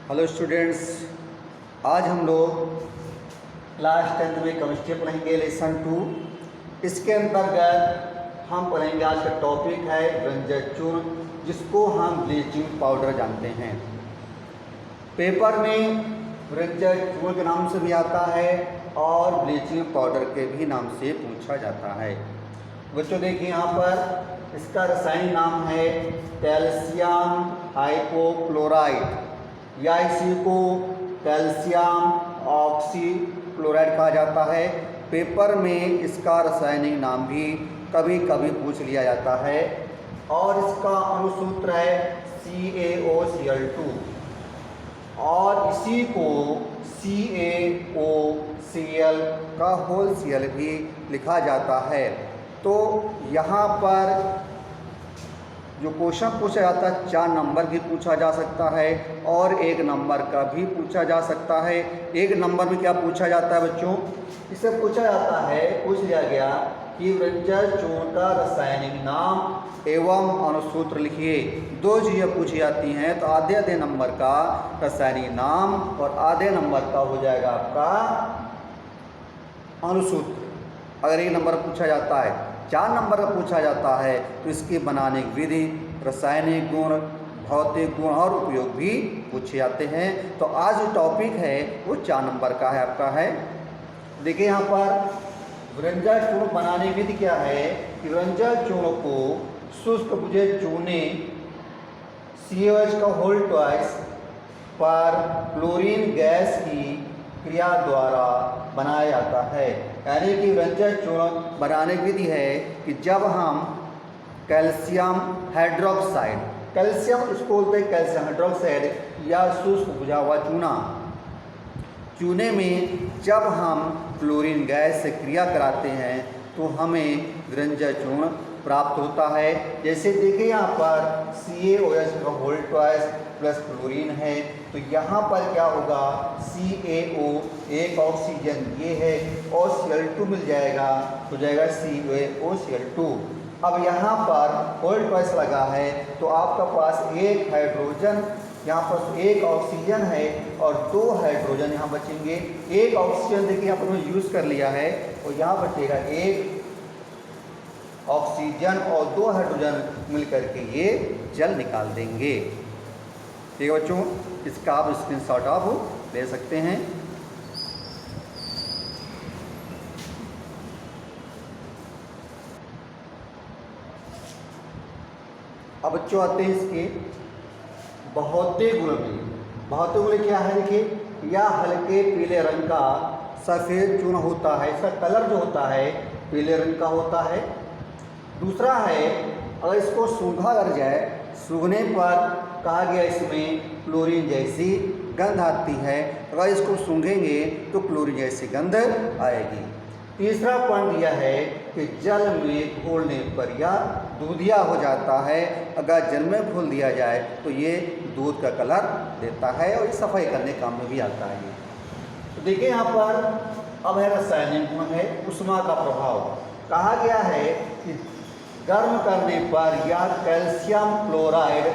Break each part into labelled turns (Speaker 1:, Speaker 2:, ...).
Speaker 1: Hello students, आज हम लोग क्लास 10th में केमिस्ट्री पढ़ेंगे लेसन 2। इसके अंतर्गत हम पढ़ेंगे, आज का टॉपिक है व्यंजक चूर्ण, जिसको हम ब्लीचिंग पाउडर जानते हैं। पेपर में व्यंजक चूर्ण के नाम से भी आता है और ब्लीचिंग पाउडर के भी नाम से पूछा जाता है। बच्चों देखिए, यहाँ पर इसका रासायनिक नाम है कैल्शियम हाइपोक्लोराइड, या इसी को कैल्शियम ऑक्सीक्लोराइड कहा जाता है। पेपर में इसका रासायनिक नाम भी कभी कभी पूछ लिया जाता है और इसका अणुसूत्र है CaOCl2 और इसी को CaOCl का होल Cl भी लिखा जाता है। तो यहाँ पर जो क्वेश्चन पूछा जाता है 4 नंबर भी पूछा जा सकता है और 1 नंबर का भी पूछा जा सकता है। 1 नंबर में क्या पूछा जाता है बच्चों? इससे पूछा जाता है, पूछ लिया गया कि व्यंजक चूर्ण का रासायनिक नाम एवं अणुसूत्र लिखिए। 2 चीज़ें पूछी जाती हैं, तो आधे नंबर का रासायनिक नाम और आधे नंबर का हो जाएगा आपका अणुसूत्र। अगर 1 नंबर पूछा जाता है, 4 नंबर का पूछा जाता है, तो इसकी बनाने की विधि, रासायनिक गुण, भौतिक गुण और उपयोग भी पूछे जाते हैं। तो आज जो टॉपिक है वो 4 नंबर का है, आपका है। देखिए यहाँ पर व्यंजक चूर्ण बनाने की विधि क्या है कि व्यंजक चूर्ण को शुष्क बुझे चूने CaOH का होल ट्वाइस पर क्लोरीन गैस की क्रिया द्वारा बनाया जाता है। यानी कि व्यंजक चूर्ण बनाने की विधि है कि जब हम कैल्शियम हाइड्रोक्साइड, कैल्शियम इसको बोलते हैं कैल्शियम हाइड्रोक्साइड या शुष्क बुझा हुआ चूना, चूने में जब हम क्लोरीन गैस से क्रिया कराते हैं तो हमें व्यंजक चूर्ण प्राप्त होता है। जैसे देखिए यहाँ पर CaOH का होल ट्वाइस प्लस क्लोरीन है, तो यहाँ पर क्या होगा, CaO एक ऑक्सीजन ये है और Cl2 मिल जाएगा, हो जाएगा CaOCl2। अब यहाँ पर होल ट्वाइस लगा है तो आपका पास एक हाइड्रोजन, यहाँ पर एक ऑक्सीजन है और 2 हाइड्रोजन यहाँ बचेंगे। एक ऑक्सीजन देखिए यहाँ पर मैंने यूज़ कर लिया है और यहाँ बचेगा एक ऑक्सीजन और 2 हाइड्रोजन मिलकर के ये जल निकाल देंगे। ठीक है बच्चों, इसका आप स्क्रीनशॉट आप ले सकते हैं। अब बच्चों आते हैं इसके भौतिक गुण में। भौतिक गुण क्या है? देखिए, यह हल्के पीले रंग का सफ़ेद चूर्ण होता है, इसका कलर जो होता है पीले रंग का होता है। दूसरा है, अगर इसको सूंघा कर जाए, सूंघने पर कहा गया इसमें क्लोरीन जैसी गंध आती है। अगर इसको सूंघेंगे तो क्लोरीन जैसी गंध आएगी। तीसरा पॉइंट यह है कि जल में घोलने पर यह दूधिया हो जाता है। अगर जल में घोल दिया जाए तो ये दूध का कलर देता है और ये सफाई करने काम में भी आता है। तो देखिए यहाँ पर अब है रासायनिक गुण है ऊष्मा का प्रभाव। कहा गया है कि गर्म करने पर यह कैल्शियम क्लोराइड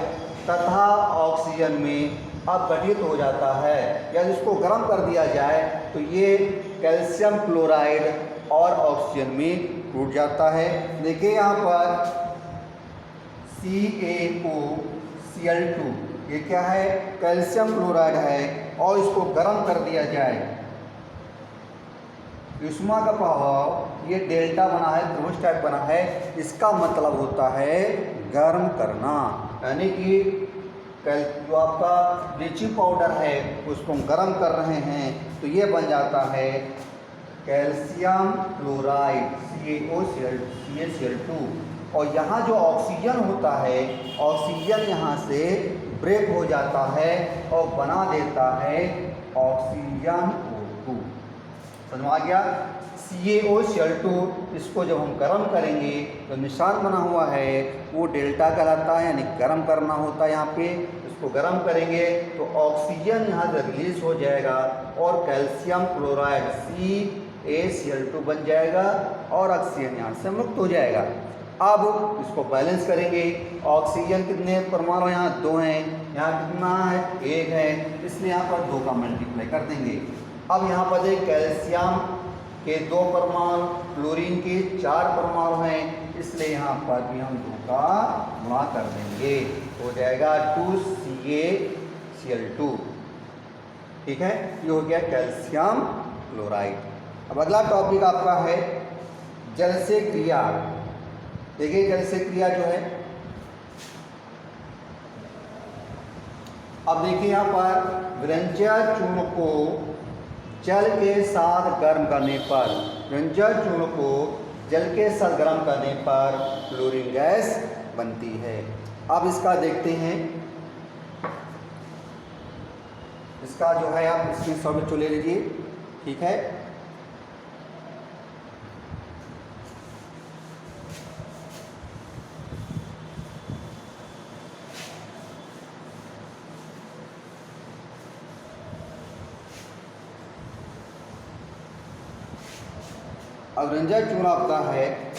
Speaker 1: तथा ऑक्सीजन में अपघटित हो जाता है। या इसको गर्म कर दिया जाए तो ये कैल्शियम क्लोराइड और ऑक्सीजन में टूट जाता है। देखिए यहाँ पर CaOCl2 ये क्या है? कैल्शियम क्लोराइड है और इसको गर्म कर दिया जाए, ऊष्मा का प्रभाव, ये डेल्टा बना है, त्रिभुज टाइप बना है, इसका मतलब होता है गर्म करना। यानी कि जो आपका ब्लीचिंग पाउडर है उसको हम गर्म कर रहे हैं तो ये बन जाता है कैल्शियम क्लोराइड CaCl2। और यहाँ जो ऑक्सीजन होता है, ऑक्सीजन यहाँ से ब्रेक हो जाता है और बना देता है ऑक्सीजन O2। समझ में आ गया? CaOCl2 इसको जब हम गर्म करेंगे तो निशान बना हुआ है वो डेल्टा कहलाता है, यानी गर्म करना होता है। यहाँ पे इसको गर्म करेंगे तो ऑक्सीजन यहाँ से रिलीज हो जाएगा और कैल्शियम क्लोराइड CaCl2 बन जाएगा और ऑक्सीजन यहाँ से मुक्त हो जाएगा। अब इसको बैलेंस करेंगे। ऑक्सीजन कितने परमाणु यहाँ 2 हैं, यहाँ कितना है 1 है, इसलिए यहाँ पर 2 का मल्टीप्लाई कर देंगे। अब यहाँ पर देख कैल्शियम के 2 परमाणु, क्लोरीन के 4 परमाणु हैं, इसलिए यहाँ पर भी हम 2 का गुणा कर देंगे, हो जाएगा 2CaCl2। ठीक है, ये हो गया कैल्शियम क्लोराइड। अब अगला टॉपिक आपका है जल से क्रिया। देखिए जल से क्रिया जो है, अब देखिए यहाँ पर व्यंजन चूर्ण को जल के साथ गर्म करने पर, व्यंजन चूर्ण को जल के साथ गर्म करने पर क्लोरीन गैस बनती है। अब इसका देखते हैं, इसका जो है आप स्क्रीनशॉट ले लीजिए। ठीक है, अब व्यंजन चूर्ण आपका है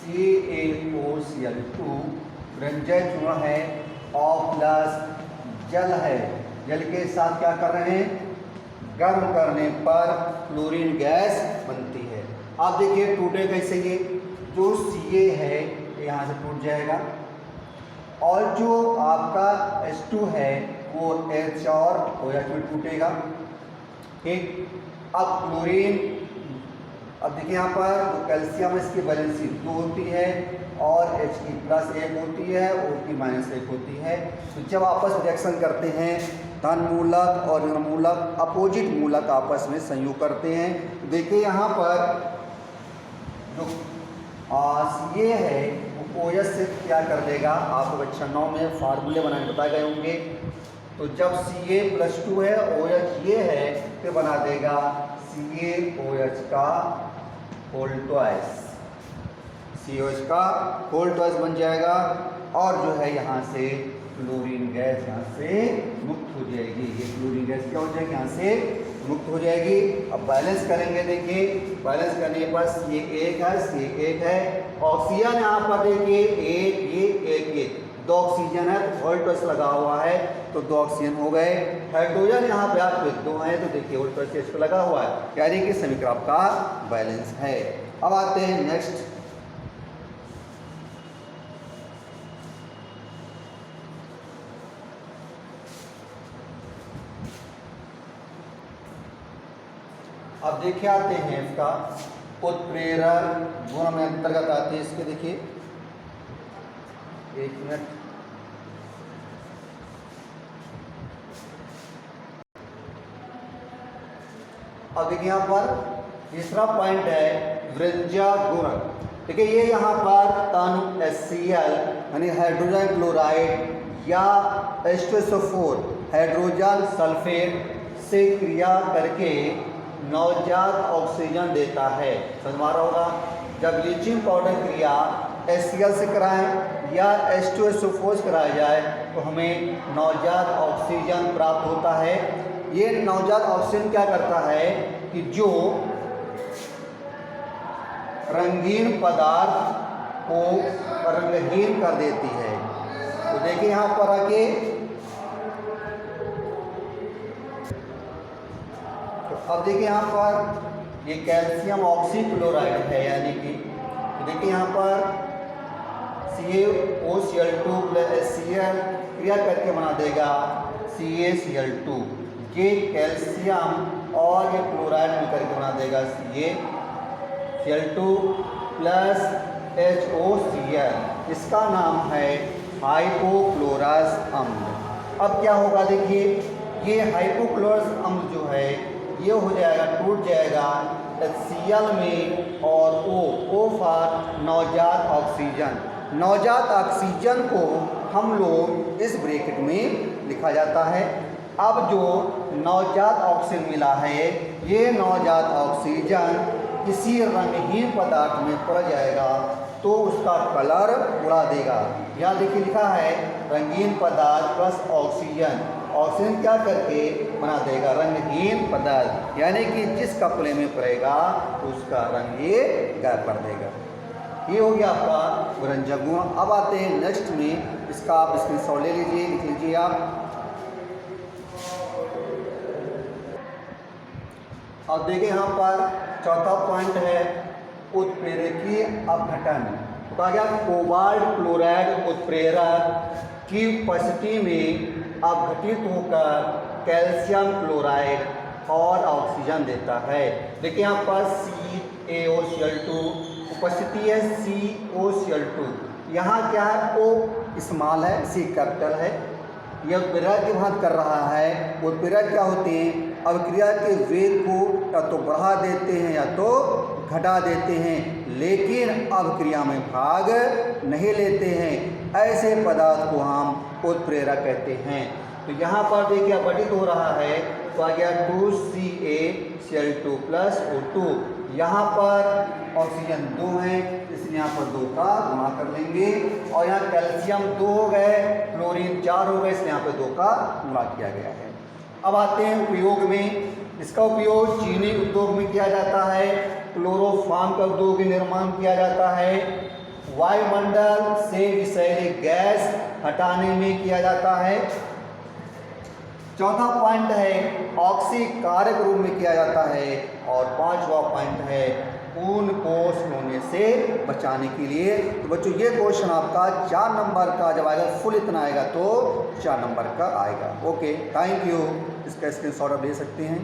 Speaker 1: CaO4Cl2, व्यंजन चूर्ण है O प्लस, जल है, जल के साथ क्या कर रहे हैं, गर्म करने पर क्लोरीन गैस बनती है। आप देखिए टूटे कैसे, ये जो Ca है यहाँ से टूट जाएगा और जो आपका H2 है वो H और OH में टूटेगा। ठीक, अब क्लोरीन, अब देखिए यहाँ पर जो कैल्शियम इसकी वैलेंसी 2 होती है और H की +1 होती है, O की -1 होती है। तो जब आपस में रिएक्शन करते हैं, धन मूलक और ऋण मूलक अपोजिट मूलक आपस में संयोग करते हैं। देखिए यहाँ पर जो ये है वो OH से क्या कर देगा, आपको कक्षा 9 में फार्मूले बनाने बताए गए होंगे। तो जब Ca+2 है, OH ये है, तो बना देगा CaOH का होल ट्वाइस, COH का होल ट्वाइस बन जाएगा और जो है यहाँ से क्लोरीन गैस यहाँ से मुक्त हो जाएगी। ये क्लोरीन गैस क्या हो जाएगी, यहाँ से मुक्त हो जाएगी। अब बैलेंस करेंगे, देखिए बैलेंस करने पर C1 है, C1 है, ऑक्सीजन यहाँ पर देखिए 1 ये 1 ये 2 ऑक्सीजन है, तो होल ट्वाइस लगा हुआ है तो 2 ऑक्सीजन हो गए। हाइड्रोजन यहाँ पे आपके 2 हैं, तो देखिए होल ट्वाइस इस पे लगा हुआ है, यानी कि समीकरण आपका बैलेंस है। अब आते हैं नेक्स्ट, अब देखिए आते हैं इसका उत्प्रेरक गुण में अंतर्गत आते हैं इसके। देखिए 1 मिनट, अब देखिए यहाँ पर तीसरा पॉइंट है व्यंजन गुण। देखिए ये यहाँ पर तन HCl यानी हाइड्रोजन क्लोराइड या H2SO4 हाइड्रोजन सल्फेट से क्रिया करके नवजात ऑक्सीजन देता है। समझ में आ रहा होगा, जब ब्लीचिंग पाउडर क्रिया HCl से कराएं या H2SO4 से कराया जाए तो हमें नवजात ऑक्सीजन प्राप्त होता है। ये नवजात ऑक्सीजन क्या करता है कि जो रंगीन पदार्थ को रंगहीन कर देती है। तो देखिए यहाँ पर आके, तो अब देखिए यहाँ पर ये कैल्शियम ऑक्सीक्लोराइड है, यानी कि तो देखिए यहाँ पर CaOCl2 + HCl क्रिया करके बना देगा CaCl2। ये कैल्शियम और ये क्लोराइड मिलकर के बना देगा CaCl2 + HOCl। इसका नाम है हाइपोक्लोरस अम्ल। अब क्या होगा, देखिए ये हाइपोक्लोरस अम्ल जो है ये हो जाएगा, टूट जाएगा HCl में और O फॉर नवजात ऑक्सीजन। नवजात ऑक्सीजन को हम लोग इस ब्रैकेट में लिखा जाता है। अब जो नवजात ऑक्सीजन मिला है, ये नवजात ऑक्सीजन किसी रंगहीन पदार्थ में पड़ जाएगा तो उसका कलर उड़ा देगा। यहाँ देखिए लिखा है रंगीन पदार्थ प्लस ऑक्सीजन। ऑक्सीजन क्या करके बना देगा रंगहीन पदार्थ, यानी कि जिस कपड़े में पड़ेगा उसका रंग ये गायब कर देगा। ये हो गया आपका गुणनजक गुण। अब आते हैं नेक्स्ट में, इसका आप स्क्रीनशॉट ले लीजिए, लिख लीजिए आप। अब देखिए यहाँ पर चौथा पॉइंट है उत्प्रेरकीय अपघटन। तो कहा गया कोबाल्ट क्लोराइड उत्प्रेरक की उपस्थिति में अपघटित होकर कैल्शियम क्लोराइड और ऑक्सीजन देता है। देखिए यहाँ पर CaOCl2 उपस्थिति है, COCl2। यहाँ क्या है, O स्मॉल है, C कैपिटल है। यह उत्प्रेरक की भांति कर रहा है। उत्प्रेरक क्या होते हैं, अभिक्रिया के वेग को या तो बढ़ा देते हैं या तो घटा देते हैं, लेकिन अभिक्रिया में भाग नहीं लेते हैं। ऐसे पदार्थ को हम उत्प्रेरक कहते हैं। तो यहाँ पर देखिए अपघटित हो रहा है, तो आ गया 2CaCl2 प्लस O2। यहाँ पर ऑक्सीजन 2 है, इसलिए यहाँ पर 2 का गुणा कर लेंगे, और यहाँ कैल्शियम 2 हो गए, क्लोरीन 4 हो गए, इसलिए यहाँ पर 2 का गुणा किया गया है। अब आते हैं उपयोग में। इसका उपयोग चीनी उद्योग में किया जाता है, क्लोरोफॉर्म का उद्योग निर्माण किया जाता है, वायुमंडल से विषैली गैस हटाने में किया जाता है। चौथा पॉइंट है ऑक्सीकारक रूप में किया जाता है, और पांचवा पॉइंट है ऊन को होने से बचाने के लिए। तो बच्चों ये क्वेश्चन आपका 4 नंबर का जब आएगा, फुल इतना आएगा तो 4 नंबर का आएगा। Okay, thank you. इसका स्क्रीनशॉट आप ले सकते हैं।